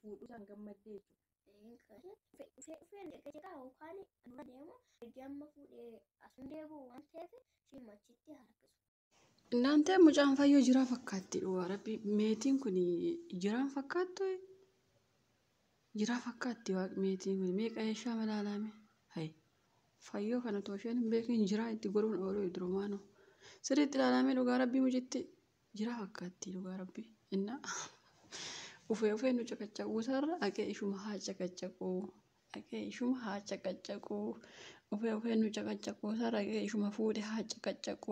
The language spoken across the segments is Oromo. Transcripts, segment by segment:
fuudhuu isaan gammaddee jechuudha. Fe'ee gajeeraa yookaan amma deemu amma fuudhee asun deebi'u waan ta'eef shimachitti harkisu. እናንተ ሙጫን ፋዮ ጅራ ፈካቲ ወረቢ ሜቲን ኩኒ ጅራን ፈካቶ ጅራ ፈካቲ ዋቅ ሜቲን ኩኒ ሜቀየሻ መላላሚ ሃይ ፋዮ ከነ ቶሸን ቤኪን ጅራ እቲ ጎሩን ኦሮ ይድሩማኖ ስሪት ላላሚ ዱጋ ረቢ ሙጭቲ ጅራ ፈካቲ ዱጋ ረቢ እና ኡፌ ኑ ጨቀጨቁ ሰራ አቀ ኢሹማ ሀጨቀጨቁ አቀ ኢሹማ ሀጨቀጨቁ ኡፌ ኑ ጨቀጨቁ ሰራ አቀ ኢሹማ ፉዲ ሀጨቀጨቁ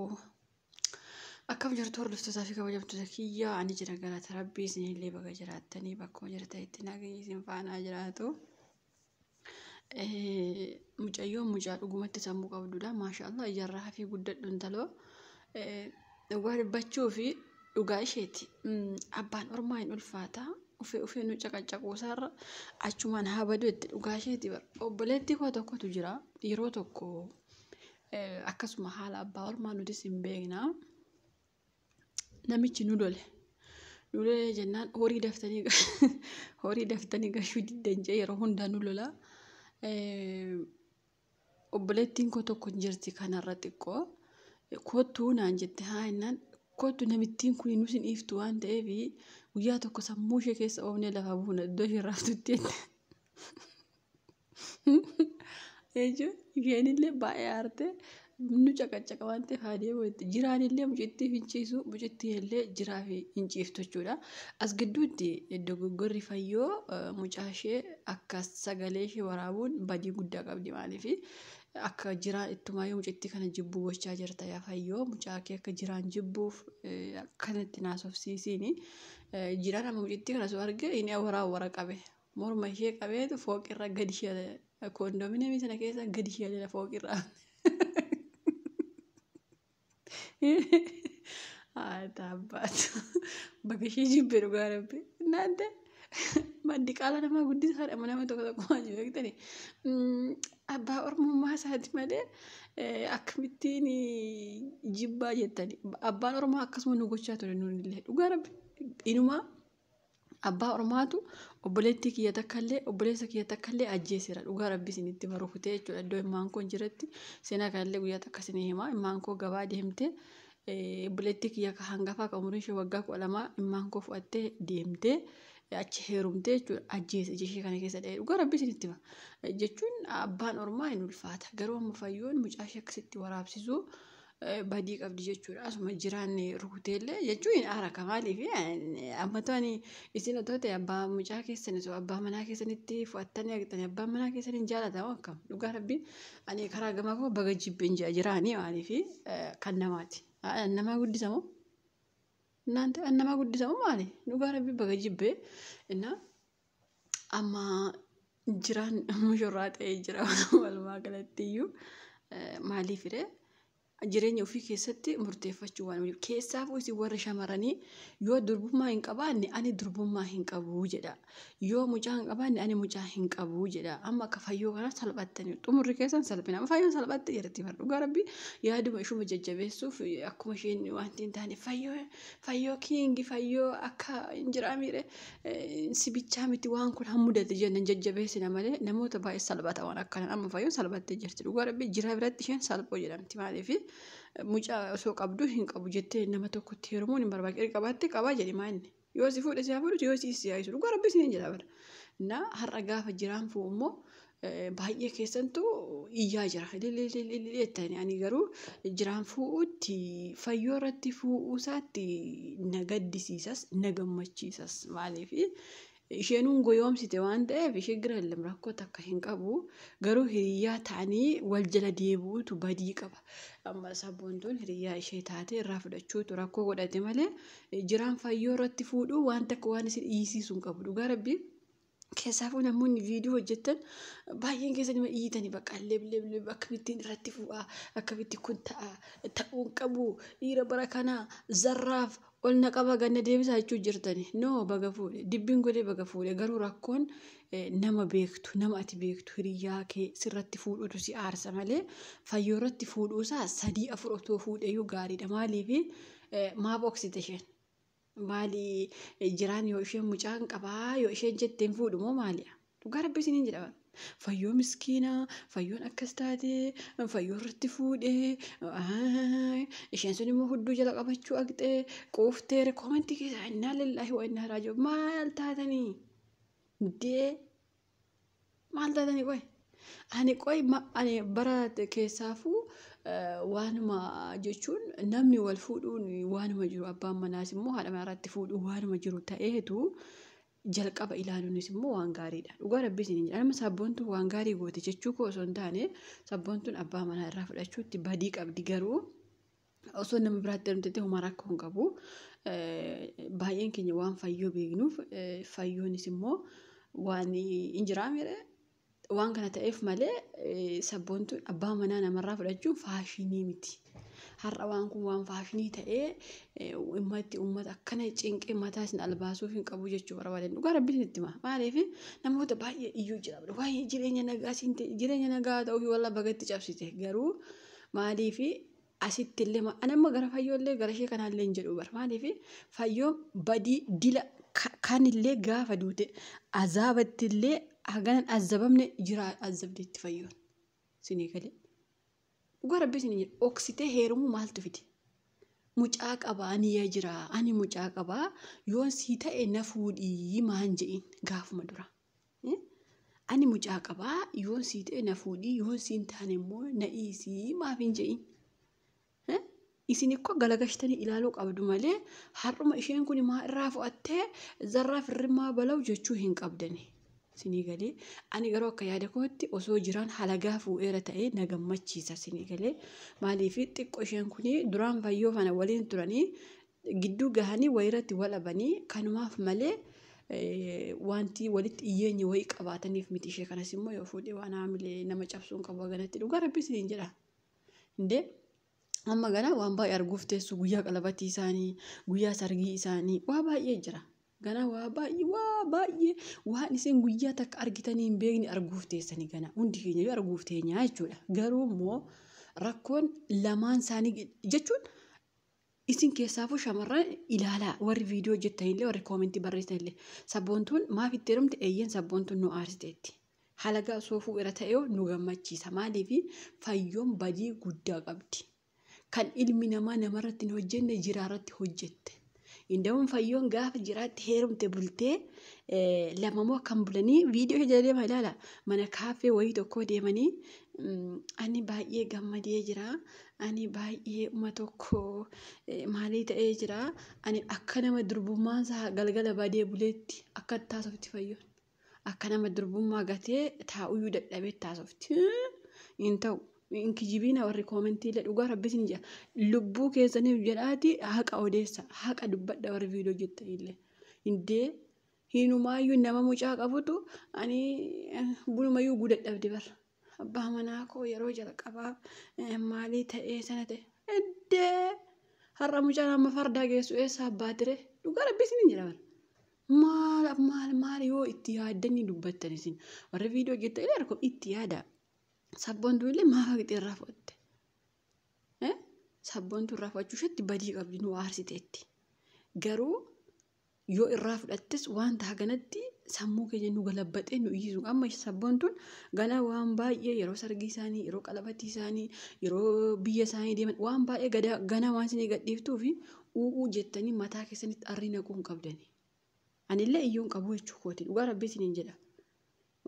akkam jirtu hordoftoota fi kabajamtoota kiyya ani jira galata rabbii isinillee baga jiraattanii bakkuma jirtanitti nageenyi isin faana jiraatu mucayyoon mucaa dhugumatti sammuu qabdudha maashaallah ijaarraa fi guddadhu intaloo dhugaa dubbachuu fi dhugaa isheeti abbaan ormaa hin ulfaata ufee nu caqacaquu isaarra achumaan haa badu itti dhugaa isheeti obboleettii koo tokkotu jira yeroo tokko akkasuma haala abbaa ormaa nutis hin beekna namichi nu lole jennaan horii daftanii gashuu diddanjee yeroo hundaa nu lola obboleettiin koo tokko jirti kanarra xiqqoo kootu naan jette haa innaan kootu namittiin kun nu sin iftu waan ta'eef guyyaa tokko sammuu ishee keessa oofnee lafa buuna iddoo ishee raaftutti jechuun isheenillee baay'ee aarte nu caqacaqa waan ta'eef haa deemu jiraanillee mucittii finciisu mucittii illee jiraa fi hinciiftu jechuudha. As gidduutti dogoggorri fayyoo mucaa ishee akka sagalee ishee waraabuun badii guddaa qabdi maaliif akka jiraan ittumaayyuu mucittii kana jibbuu gochaa jirta yaa fayyoo mucaa kee akka jiraan jibbuuf kanatti naasofsiisiini jiraan amma mucittii kana soo arge inni wara qabe morma ishee qabeetu fooqirra gadi ishee koondominii sana keessa gadi ishee fooqirra. Tabat bagashii jibbe dhugaa rabbi naante maddi qaala namaa guddisaadha nama tokko waan beektani abbaa ormummaa isaati malee akkamittiin jibbaa jettani abbaan ormaa akkasuma nu gochaa ture nuunillee dhugaa rabbi inumaa abbaa ormaatu obboleettii kiyya takkallee obboleessa kiyya takkallee ajjeesira dhugaa rabbi isinitti barukutee jechuudha iddoo immaan koo jiratti seenaa kanallee guyyaa takka isinii himaa immaan koo gabaa deemtee obboleettii kiyya ka hangafaa ka umuriin ishee waggaa 12 immaan koo fudhattee deemtee achi heerumtee jechuudha ajjeese ishee kana keessa dha'ee dhugaa rabbi isinitti hima jechuun abbaan ormaa hin ulfaata garuu amma fayyoon mucaa ishee akkasitti waraabsisuu badii qabdi jechuudha asuma jiraanne rukuteellee jechuun aara kamaaliif amma tooni isin otoo ta'e abbaa mucaa keessanii abbaa manaa keessanitti fudhattanii argitanii abbaan manaa keessanii jaalatamu akkam dhugaa rabbi ani karaa gamaa koo baga jibbeen jiraanii maaliif kan namaati nama guddisamu እናንተ annama guddisamu maali dhugaa rabbi baga jibbee እና amma jiraan mushurraa ta'ee jira walumaa galatti iyyuu maaliif jireenya ofii keessatti murteeffachuu waan keessaafuu isin warra shamarranii yoo durbummaa hin qabaanne ani durbummaa hin qabu jedha yoo mucaa hin qabaanne ani mucaa hin qabu jedha amma akka fayyoo kana salphattanii xumurri keessan salphina amma fayyoon salphatte jedhatti mar dhugaa rabbi yaaduma ishuma jajjabeessuuf akkuma isheen wanti hin taane fayyoo kiingi fayyoo akka injiraamiire sibichaa miti waan kun hammudate jennan jajjabeessina malee namoota baay'ee salphata waan akkanaan amma fayyoon salphattee jirti dhugaa rabbi jira biratti isheen salphoo jedhamti maaliif mucaa osoo qabdu hin qabu jettee nama tokkotti heerumuun hin barbaachisa qabaatti qabaa jedhi maanni yoo si fuudhe si fuudhu yoo si yaa'isu dhugaa rabbi isin jedha bara na har'a gaafa jiraan fu'u immoo baay'ee keessantuu iyyaa jira lilleettani ani garuu jiraan fu'uutti fayyoo irratti fu'uu isaatti na gaddisiisas na gammachiisas maaliif isheenuun goyoomsite waan ta'eef ishee giraallee rakkoo takka hin qabu garuu hiriyaa ta'anii wal jala deebi'uutu badii qaba amma sabboontuun hiriyaa ishee taate irraa fudhachuutu rakkoo godhate malee jiraan fayyoo irratti fuudhuu waan takka waan isin dhiisiisuun qabu dhugaa rabbi keessaafuu namoonni viidiyoo hojjetan baay'een keessanii dhiitanii bakka leeb akkamittiin irratti fuudhaa akkamitti kun ta'uun qabu dhiira bara kanaa zarraaf ol na qaba ganna deebisaa jechuu jirtani no baga fuudhe dibbiin godhee baga fuudhe garuu rakkoon nama beektu nama ati beektu hiriyaa kee sirratti fuudhutu si aarsa malee fayyoo irratti fuudhuusaa 3-4 otoo fuudheeyyuu gaariidha maaliif maa boksite isheen Maali jiraan yoo isheen mucaan qabaa yoo isheen jetteen fuudhu moo maali'a? Dhugaa rabbi isiniin jedha. Fayyoo miskiinaa, fayyoon akkas taatee, fayyoo irratti fuudhee, isheen sun immoo hudduu jala qabachuu aqxee, quuftee koomentii keessa innaa lillaahi wa innaa raajoo maal taatanii? Dee maal taatanii qoy? Ani bara keessaafuu waanuma jechuun namni wal fuudhuun waanuma jiru abbaan manaas immoo haadha manaarratti fuudhuun waanuma jiru ta'eetu jalqaba ilaaluunis immoo waan gaariidha. Dhugaa rabbii isiniin jedha. Nama sabboontuun waan gaarii goote jechuu koo osoo hin taane sabboontuun abbaa manaa irraa fudhachuutti badii qabdi garuu osoo nama biraatti hirmaattee homaa rakkoo hin qabu. Baay'een keenya waan fayyoo beeknuuf fayyoonis immoo waan hin jiraamedha. Waan kana ta'eef malee sabboontuun abbaa manaa namarraa fudhachuun faashinii miti. Har'a waan kun waan faashinii ta'ee uummata akkana cinqee mataa isin albaasuuf hin qabu jechuu barbaadan. Dhugaa rabbiin itti hima. Maaliif namoota baay'ee iyyuu jira. Waa'ee jireenya nagaa ta'uu walla bagatti cabsite garuu maaliif asitti illee anamma gara fayyoo illee gara ishee kanaallee hin jedhu bara. Maaliif fayyoon badii dila kanillee gaafa duute azaabatti illee haganan azabamne jira azabdeetti fayyoon. Sinii galee. Dhugaa rabbii isin jedhu oksitee heerumuu maaltu fide? Mucaa qabaa ani yaa jira ani mucaa qabaa yoon sii ta'e na fuudhii maan je'in gaafuma dura. Ani mucaa qabaa yoon sii ta'e na fuudhii yoon sii hin taane immoo na dhiisii maaf hin je'in? Isin ikkoo galagashtanii ilaaluu qabdu malee har'uma isheen kun maa irraa fo'attee zarraa firrimaa balau jechuu hin qabdani. Sinii galee ani garuu akka yaada kootti osoo jiraan halagaa fuudheera ta'ee na gammachiisa sinii galee maaliif xiqqoo isheen kun duraan fayyoo fana waliin turanii gidduu gahanii wayirratti walabanii kanumaaf malee wanti walitti iyyeenya wayii qabaataniif miti ishee kanas immoo yoo fuudhee waan haamilee nama cabsuun qabu haganatti dhugaa rabbi isiniin jedha. Indee amma gana waan baay'ee arguuf teessu guyyaa qalabatii isaanii guyyaa sargii isaanii waa baay'ee jira. Gana waa baay'ee waan isin guyyaa takka argitanii hin beekne arguuf teessanii gana hundi keenya yoo arguuf teenyaa jechuudha. Garuu immoo rakkoon lamaan isaanii jechuun isin keessaafuu shamarran ilaalaa warri viidiyoo hojjetanillee warri koomentii barreessanillee sabboontuun maaf itti hirumte eeyyan sabboontuun nu aarsiteetti. Halagaa soofuu irra ta'ee nu gammachiisa maaliif fayyoon badii guddaa qabdi. Kan ilmi namaa namarratti hin hojjenne jiraarratti hojjette. Inda'uun fayyoon gaafa jiraatti heerumte bultee lamamoo kan bulanii viidiyoo jala deemaa ilaala. Mana kaaffee wayii tokko deemanii ani baay'ee gammadee jira. Ani baay'ee uma tokko maalii ta'ee jira. Ani akka nama durbummaa isaa galgala badee buleetti akka taasofti fayyoon. Akka nama durbummaa gatee taa'uyyuu dadhabee taasofti. Hin ta'u. Inkijibiina warri koomentii illee dhugaa rabbisin jira. Lubbuu keessaniif jedhaati haqa odeessa. Haqa dubbadha warri viidiyoo hojjetanillee. Indee hinumaayyuu nama mucaa qabutu ani bunumayyuu gudadhabde bara. Abbaa manaa koo yeroo jalqabaa maalii ta'ee sana ta'e. Indee har'a mucaan amma fardaa geessu eessa abbaatire dhugaa rabbisin jira bara. Maal yoo itti yaaddanii dubbattan isin warri viidiyoo hojjetanillee harka itti yaada. Sabboontuun illee maaf haqxee irraa fudhatte? Sabboontuun irraa fudhachuusheetti badii qabdi nu aarsiteetti. Garuu yoo irraa fudhattes wanta haganatti sammuu keenya nu galabbatee nu iyyisu. Amma sabboontuun gana waan baay'ee yeroo sargii isaanii yeroo qalabatii isaanii yeroo biyya isaanii deeman waan baay'ee gana waan isin gadhiiftuu fi u'uu jettanii mataa keessanitti arrii naquu hin qabdani. Anillee iyyuu hin qabu jechuu kooti dhugaa rabbii isiniin jedha.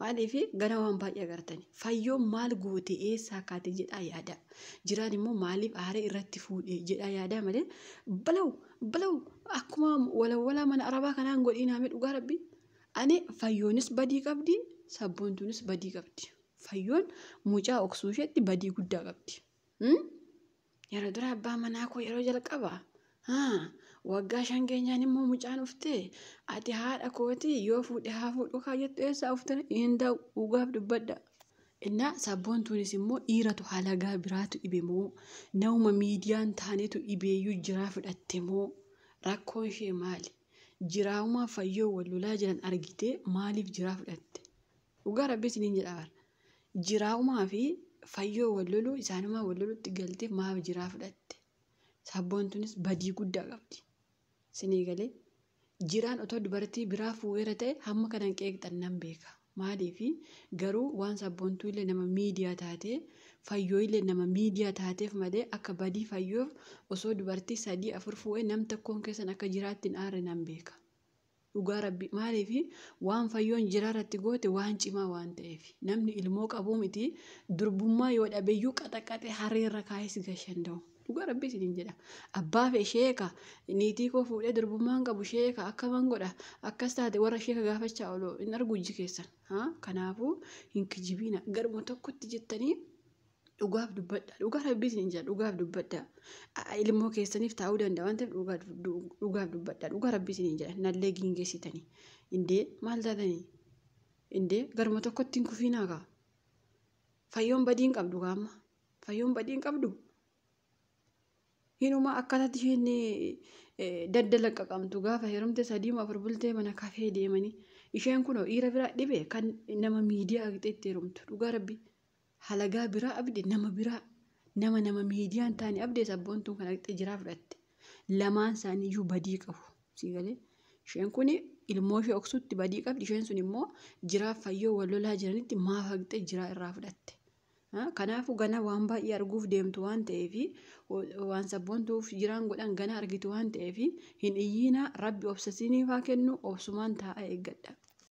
Maaliif gana waan baay'ee agartani. Fayyoon maal goote eessaa kaate jedhaa yaada. Jiraan immoo maaliif aaree irratti fuudhee jedhaa yaada malee balawu akkuma walawalaa mana arabaa kanaan godhiinaame dhugaa rabbii. Ani fayyoonis badii qabdi sabboontuunis badii qabdi. Fayyoon mucaa oksuu isheetti badii guddaa qabdi. Yeroo dura abbaa manaa koo yeroo jalqabaa waggaa 5 keenyaan immoo mucaan uftee ati haadha kooti yoo fuudhe haa fuudhu kaayettu eessaa uftee hin ta'u dhugaaf dubbadha. Innaa sabboontuunis immoo dhiiratu halagaa biraatu dhibe moo nama miidiyaan taanetu dhibeeyyuu jiraa fudhatte moo rakkoon ishee maali? Jiraawuma fayyoo wal lolaa jiran argitee maaliif jiraa fudhatte? Dhugaa rabbii isiniin jedha. Jiraawumaa fi fayyoo wal loluu isaanumaa wal lolutti galtee maaf jiraa fudhatte? Sabboontuunis badii guddaa qabdi. Sinii galee jiraan otoo dubartii biraa fuudheera ta'e hamma kanan qeeqxan nan beeka. Maaliifi garuu waan sabboontuu illee nama miidiyaa taatee fayyoo illee nama miidiyaa taateef malee akka badii fayyoof osoo dubartii 3-4 fuudhee nam tokkoon keessan akka jiraattiin aarre nan beeka. Dhugaa rabbi maaliifi waan fayyoon jiraarratti goote waan cimaa waan ta'eef namni ilmoo qabuu miti durbummaa yoo dhabeeyyuu qaxaqaxee hareerra kaayee gashanda'u. Dhugaa rabbi isin jedha. Abbaa fi sheeka niitii koo fuudhee durbummaan qabu sheeka akkaman godha akkas taate warra sheeka gaafachaa oolu hin argu ijji keessan. Kanaafuu hin kijibiina garuma tokkotti jettanii dhugaaf dubbadha. Dhugaa rabbi isin jedha dhugaaf dubbadha. Ilmoo keessaniif taa'uu danda'a waan ta'eef dhugaaf dubbadha. Dhugaa rabbi isin jedha nallee gingeessitanii. Indee maal taatanii? Indee garuma tokkotti hin kufiinaa kaa. Fayyoon badiin qabdu gaama. Fayyoon badiin qabdu. Hinuma akkataatti isheen daddala qaqqabtu gaafa heerumte 3-4 bultee mana kafee deemanii isheen kun dhiira biraa dhibee kan nama miidiyaa itti heerumtu dhugaa rabbi halagaa biraa abde nama biraa nama miidiyaan taane abdee sabboontuun kan itti jiraa fudhatte lamaan isaaniiyyuu badii qabu siigalee isheen kun ilmoo ishee oksutti badii qabdi isheen sun immoo jiraaf fayyoo wal lolaa jiranitti maaf haqxee jiraa irraa fudhatte. Kanaafuu gana waan baay'ee arguuf deemtu waan ta'eef waan sabboontuuf jiraan godhan gana argitu waan ta'eef hin iyyiina rabbi obsasiiniif haa kennu obsumaan taa'aa eeggadha.